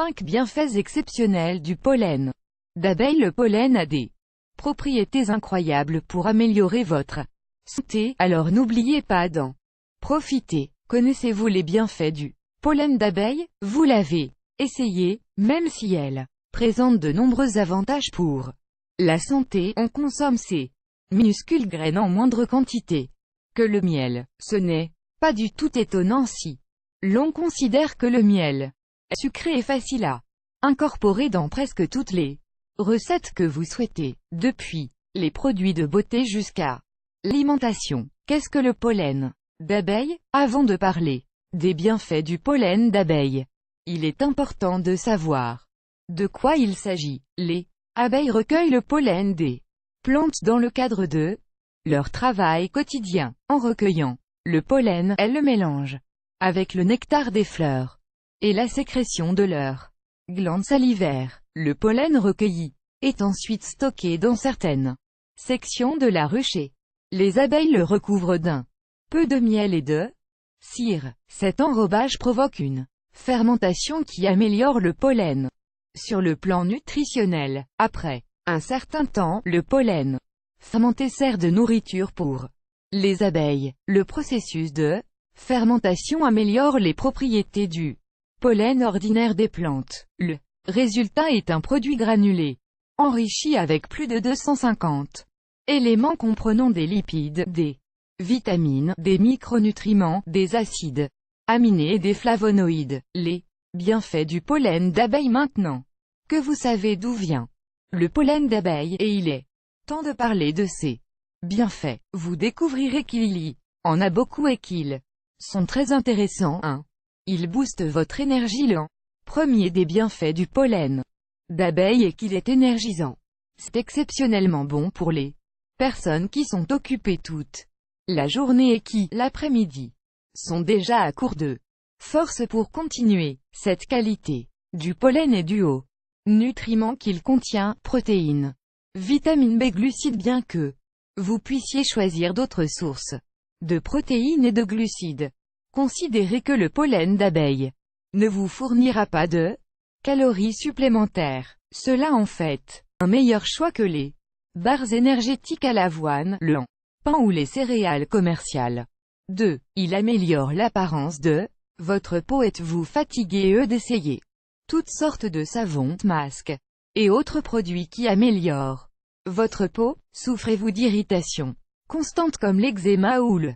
5 bienfaits exceptionnels du pollen d'abeille. Le pollen a des propriétés incroyables pour améliorer votre santé, alors n'oubliez pas d'en profiter. Connaissez-vous les bienfaits du pollen d'abeille? Vous l'avez essayé, même si elle présente de nombreux avantages pour la santé. On consomme ces minuscules graines en moindre quantité que le miel. Ce n'est pas du tout étonnant si l'on considère que le miel est sucré et facile à incorporer dans presque toutes les recettes que vous souhaitez, depuis les produits de beauté jusqu'à l'alimentation. Qu'est-ce que le pollen d'abeille? Avant de parler des bienfaits du pollen d'abeille, il est important de savoir de quoi il s'agit. Les abeilles recueillent le pollen des plantes dans le cadre de leur travail quotidien. En recueillant le pollen, elles le mélangent avec le nectar des fleurs et la sécrétion de leurs glandes salivaires. Le pollen recueilli est ensuite stocké dans certaines sections de la ruche. Les abeilles le recouvrent d'un peu de miel et de cire. Cet enrobage provoque une fermentation qui améliore le pollen. Sur le plan nutritionnel, après un certain temps, le pollen fermenté sert de nourriture pour les abeilles. Le processus de fermentation améliore les propriétés du pollen ordinaire des plantes. Le résultat est un produit granulé, enrichi avec plus de 250 éléments comprenant des lipides, des vitamines, des micronutriments, des acides aminés et des flavonoïdes. Les bienfaits du pollen d'abeille. Maintenant que vous savez d'où vient le pollen d'abeille, et il est temps de parler de ses bienfaits, vous découvrirez qu'il y en a beaucoup et qu'ils sont très intéressants. 1. Il booste votre énergie. Le premier des bienfaits du pollen d'abeille est qu'il est énergisant. C'est exceptionnellement bon pour les personnes qui sont occupées toute la journée et qui, l'après-midi, sont déjà à court de force pour continuer. Cette qualité du pollen est due aux nutriments qu'il contient, protéines, vitamines B, glucides. Bien que vous puissiez choisir d'autres sources de protéines et de glucides, considérez que le pollen d'abeille ne vous fournira pas de calories supplémentaires. Cela en fait un meilleur choix que les barres énergétiques à l'avoine, le pain ou les céréales commerciales. 2. Il améliore l'apparence de votre peau. Êtes-vous fatigué d'essayer toutes sortes de savons, masques et autres produits qui améliorent votre peau? Souffrez-vous d'irritation constante comme l'eczéma ou le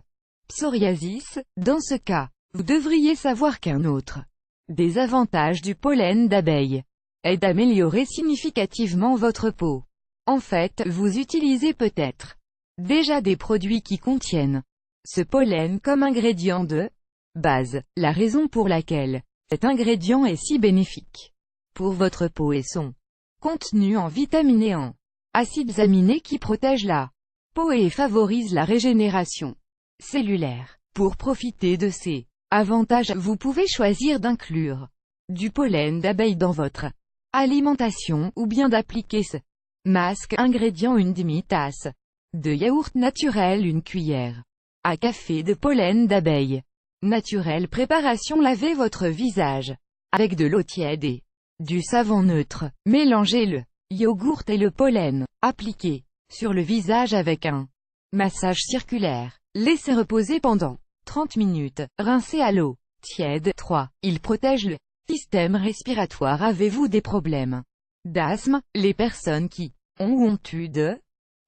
psoriasis? Dans ce cas, vous devriez savoir qu'un autre des avantages du pollen d'abeille est d'améliorer significativement votre peau. En fait, vous utilisez peut-être déjà des produits qui contiennent ce pollen comme ingrédient de base. La raison pour laquelle cet ingrédient est si bénéfique pour votre peau est son contenu en vitamines et en acides aminés qui protègent la peau et favorisent la régénération cellulaire. Pour profiter de ces avantages, vous pouvez choisir d'inclure du pollen d'abeille dans votre alimentation, ou bien d'appliquer ce masque. Ingrédient: une demi-tasse de yaourt naturel, une cuillère à café de pollen d'abeille naturel. Préparation: lavez votre visage avec de l'eau tiède et du savon neutre. Mélangez le yaourt et le pollen. Appliquez sur le visage avec un massage circulaire. Laissez reposer pendant 30 minutes. Rincez à l'eau tiède. 3. Il protège le système respiratoire. Avez-vous des problèmes d'asthme? Les personnes qui ont ou ont eu de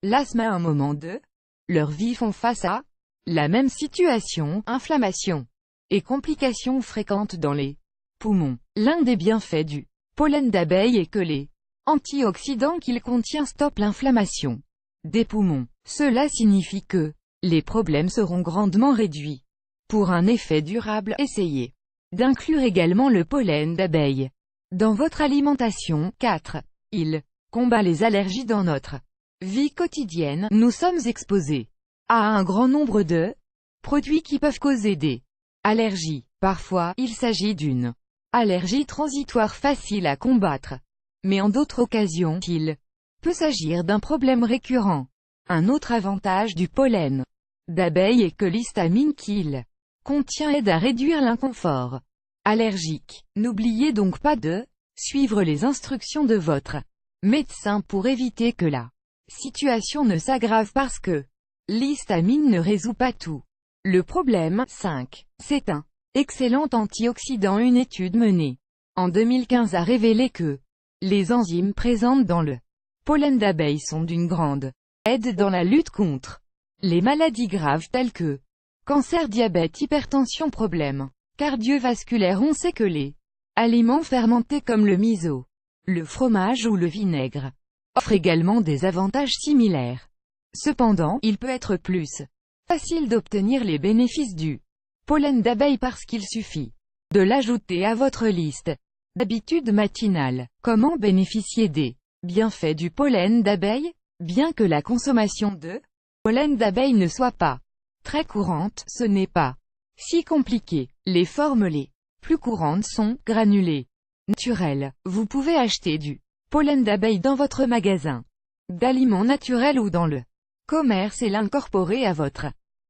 l'asthme à un moment de leur vie font face à la même situation: inflammation et complications fréquentes dans les poumons. L'un des bienfaits du pollen d'abeille est que les antioxydants qu'il contient stoppent l'inflammation des poumons. Cela signifie que les problèmes seront grandement réduits. Pour un effet durable, essayez d'inclure également le pollen d'abeille dans votre alimentation. 4. Il combat les allergies. Dans notre vie quotidienne, nous sommes exposés à un grand nombre de produits qui peuvent causer des allergies. Parfois, il s'agit d'une allergie transitoire facile à combattre, mais en d'autres occasions, il peut s'agir d'un problème récurrent. Un autre avantage du pollen d'abeille est que l'histamine qu'il contient aide à réduire l'inconfort allergique. N'oubliez donc pas de Suivre les instructions de votre médecin pour éviter que la situation ne s'aggrave parce que l'histamine ne résout pas tout. Le problème. 5. C'est un excellent antioxydant. Une étude menée en 2015 a révélé que les enzymes présentes dans le pollen d'abeille sont d'une grande aide dans la lutte contre les maladies graves telles que cancer, diabète, hypertension, problèmes cardiovasculaires. On sait que les aliments fermentés comme le miso, le fromage ou le vinaigre offrent également des avantages similaires. Cependant, il peut être plus facile d'obtenir les bénéfices du pollen d'abeille parce qu'il suffit de l'ajouter à votre liste d'habitudes matinales. Comment bénéficier des bienfaits du pollen d'abeille? Bien que la consommation de pollen d'abeille ne soit pas très courante, ce n'est pas si compliqué. Les formes les plus courantes sont granulés naturels. Vous pouvez acheter du pollen d'abeille dans votre magasin d'aliments naturels ou dans le commerce et l'incorporer à votre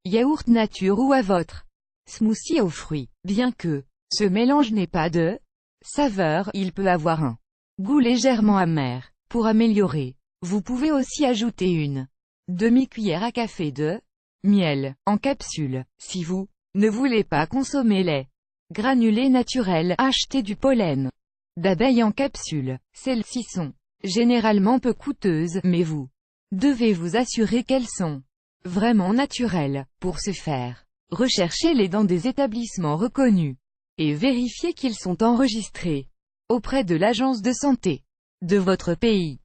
yaourt nature ou à votre smoothie aux fruits. Bien que ce mélange n'ait pas de saveur, il peut avoir un goût légèrement amer. Pour améliorer, vous pouvez aussi ajouter une demi-cuillère à café de miel en capsule. Si vous ne voulez pas consommer les granulés naturels, achetez du pollen d'abeille en capsule. Celles-ci sont généralement peu coûteuses, mais vous devez vous assurer qu'elles sont vraiment naturelles. Pour ce faire, recherchez-les dans des établissements reconnus et vérifiez qu'ils sont enregistrés auprès de l'agence de santé de votre pays.